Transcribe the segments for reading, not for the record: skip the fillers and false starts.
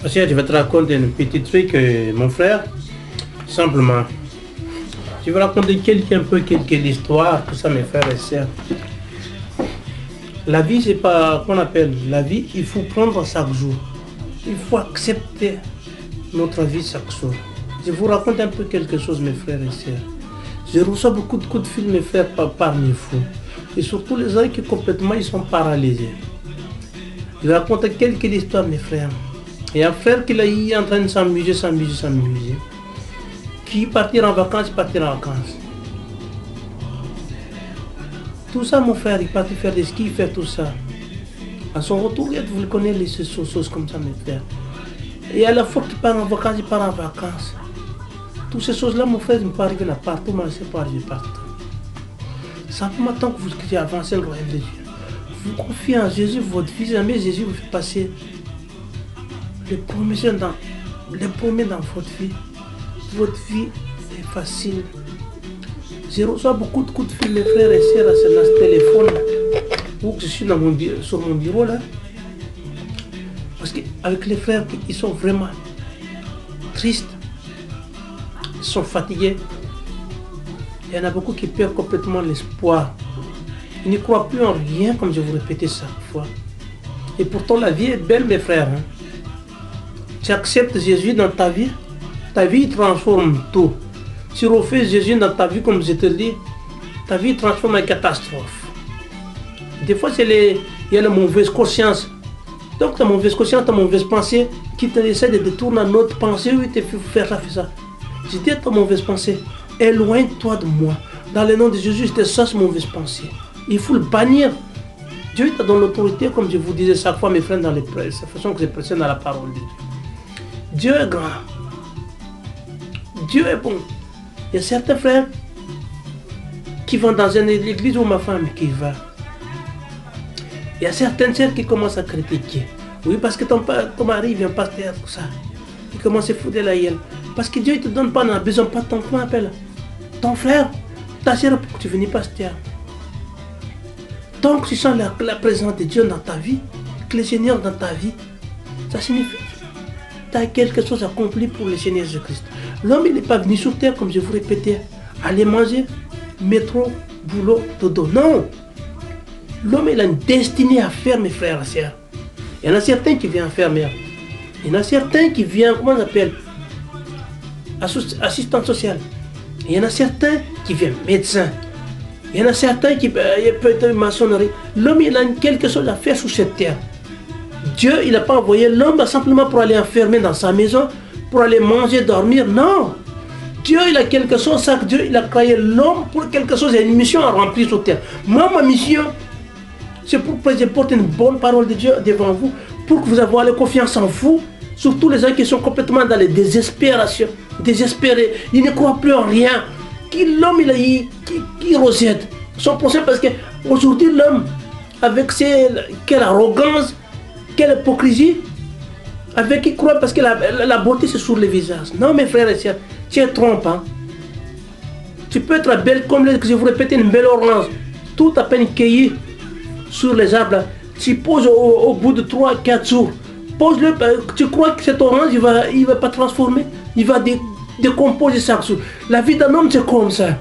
Je vais te raconter un petit truc, mon frère. Simplement. Je vais raconter quelques histoires, tout ça, mes frères et sœurs. La vie, c'est pas qu'on appelle. La vie, il faut prendre chaque jour. Il faut accepter notre vie chaque jour. Je vous raconte un peu quelque chose, mes frères et sœurs. Je reçois beaucoup de coups de fil, mes frères, parmi vous. Et surtout les gens qui complètement ils sont paralysés. Je vais raconter quelques histoires, mes frères. Il y a un frère qui est en train de s'amuser. Qui partir en vacances. Tout ça, mon frère, il partit faire des skis, faire tout ça. À son retour, vous le connaissez, les choses comme ça, mes frères. Et à la fois qu'il part en vacances, il part en vacances. Toutes ces choses-là, mon frère, il ne peut arriver là partout, mais c'est pas arriver partout. Simplement, tant que vous avancez le royaume de Dieu, vous confiez en Jésus, votre vie, jamais Jésus vous fait passer les premiers dans votre vie. Votre vie est facile. Je reçois beaucoup de coups de fil, mes frères et sœurs, dans ce téléphone, où je suis sur mon bureau là. Parce qu'avec les frères, ils sont vraiment tristes, ils sont fatigués. Il y en a beaucoup qui perdent complètement l'espoir. Ils ne croient plus en rien, comme je vous répétais chaque fois. Et pourtant, la vie est belle, mes frères. Tu acceptes Jésus dans ta vie transforme tout. Si tu refais Jésus dans ta vie, comme je te le dis, ta vie transforme en catastrophe. Des fois, il y a la mauvaise conscience. Donc, ta mauvaise conscience, ta mauvaise pensée, qui te essaie de détourner à notre pensée, oui, tu fais ça, fais ça. Je dis à ta mauvaise pensée, éloigne-toi de moi. Dans le nom de Jésus, je te chasse mauvaise pensée. Il faut le bannir. Dieu t'a donné l'autorité, comme je vous disais chaque fois, mes frères, dans les prêches, la façon que je prêche dans la parole de Dieu. Dieu est grand. Dieu est bon. Il y a certains frères qui vont dans une église où ma femme qui va. Il y a certaines sœurs qui commencent à critiquer. Oui, parce que ton mari vient pas faire tout ça. Il commence à foutre la gueule. Parce que Dieu ne te donne pas, n'a besoin pas de ton frère, appelle. Ton frère, ta sœur, pour que tu viennes pas se taire. Tant que tu sens la présence de Dieu dans ta vie, que le Seigneur dans ta vie, ça signifie que tu as quelque chose accompli pour le Seigneur Jésus-Christ. L'homme, il n'est pas venu sur terre, comme je vous répétais, aller manger, métro, boulot, dodo. Non! L'homme, il a une destinée à faire, mes frères et sœurs. Il y en a certains qui viennent infirmière. Il y en a certains qui viennent, comment on appelle, assistant social. Il y en a certains qui viennent médecin. Il y en a certains qui peuvent être maçonnerie. L'homme, il a quelque chose à faire sur cette terre. Dieu, il n'a pas envoyé l'homme simplement pour aller enfermer dans sa maison, pour aller manger, dormir. Non. Dieu, il a quelque chose, ça que Dieu, il a créé l'homme pour quelque chose, il y a une mission à remplir sur terre. Moi, ma mission, c'est pour que je porte une bonne parole de Dieu devant vous, pour que vous ayez confiance en vous, surtout les gens qui sont complètement dans les désespérations, désespérés, ils ne croient plus en rien. L'homme, il rejette son procès parce qu'aujourd'hui, l'homme, avec quelle arrogance, quelle hypocrisie, avec il croit parce que la beauté c'est sur le visage. Non, mes frères et sœurs, tu es trompé. Hein? Tu peux être belle comme je vous répète, une belle orange, tout à peine cueillie sur les arbres. Tu poses au bout de 3-4 jours, pose-le, tu crois que cette orange, il va pas transformer, il va décomposer chaque jour. La vie d'un homme, c'est comme ça.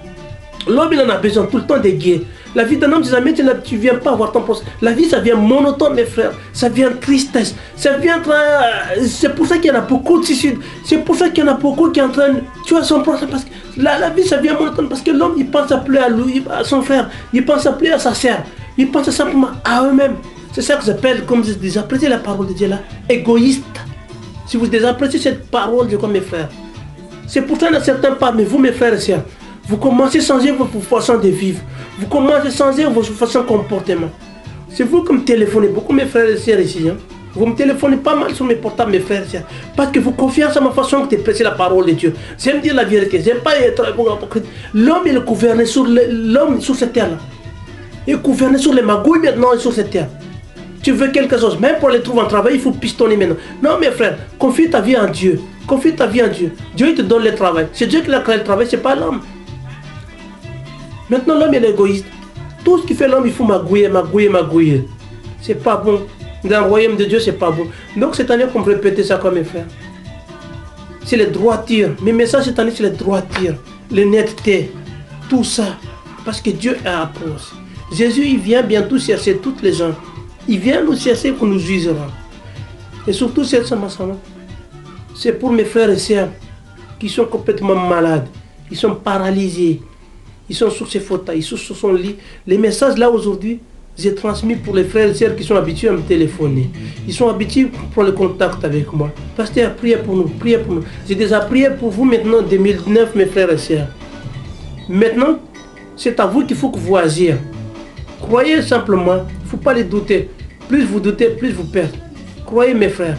L'homme, il en a besoin tout le temps de guerre. La vie d'un homme, jamais tu ne viens pas avoir ton procès. La vie, ça vient monotone, mes frères. Ça vient tristesse. Ça vient. C'est pour ça qu'il y en a beaucoup de suicides. C'est pour ça qu'il y en a beaucoup qui sont en train de tuer son procès. Parce que la vie, ça vient monotone. Parce que l'homme, il pense à plus à lui, à son frère. Il pense à plus à sa sœur. Il pense simplement à eux-mêmes. C'est ça que j'appelle, comme je dis, appréciez la parole de Dieu là, égoïste. Si vous désappréciez cette parole, je comme mes frères. C'est pour ça qu'il y en a certains parmi vous, mes frères et sœurs. Vous commencez à changer votre façon de vivre. Vous commencez à changer votre façon de comportement. C'est vous qui me téléphonez beaucoup, mes frères et sœurs ici. Hein. Vous me téléphonez pas mal sur mes portables, mes frères et sœurs. Parce que vous confiez en ma façon de prêcher la parole de Dieu. J'aime dire la vérité. J'aime pas être hypocrite. L'homme, il est gouverné sur l'homme sur cette terre-là. Il est gouverné sur les magouilles maintenant et sur cette terre. Tu veux quelque chose, même pour aller trouver un travail, il faut pistonner maintenant. Non, mes frères, confie ta vie en Dieu. Confie ta vie en Dieu. Dieu, il te donne le travail. C'est Dieu qui a créé le travail, c'est pas l'homme. Maintenant, l'homme est égoïste. Tout ce qui fait l'homme, il faut magouiller. C'est pas bon. Dans le royaume de Dieu, c'est pas bon. Donc cette année, on peut répéter ça comme mes frères. C'est les droitures. Mes messages cette année, c'est les droitures, l'honnêteté, tout ça. Parce que Dieu est à pause. Jésus, il vient bientôt chercher toutes les gens. Il vient nous chercher pour nous juger. Et surtout, c'est pour mes frères et sœurs qui sont complètement malades. Ils sont paralysés. Ils sont sur ces fauteuils, ils sont sur son lit. Les messages là aujourd'hui, j'ai transmis pour les frères et sœurs qui sont habitués à me téléphoner. Ils sont habitués pour le contact avec moi. Pasteur, priez pour nous, priez pour nous. J'ai déjà prié pour vous maintenant en 2009, mes frères et sœurs. Maintenant, c'est à vous qu'il faut que vous agissez. Croyez simplement, il ne faut pas les douter. Plus vous doutez, plus vous perdez. Croyez mes frères,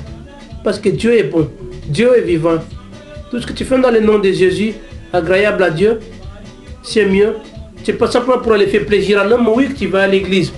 parce que Dieu est bon, Dieu est vivant. Tout ce que tu fais dans le nom de Jésus, agréable à Dieu, c'est mieux. C'est pas simplement pour aller faire plaisir à l'homme, oui, que tu vas à l'église.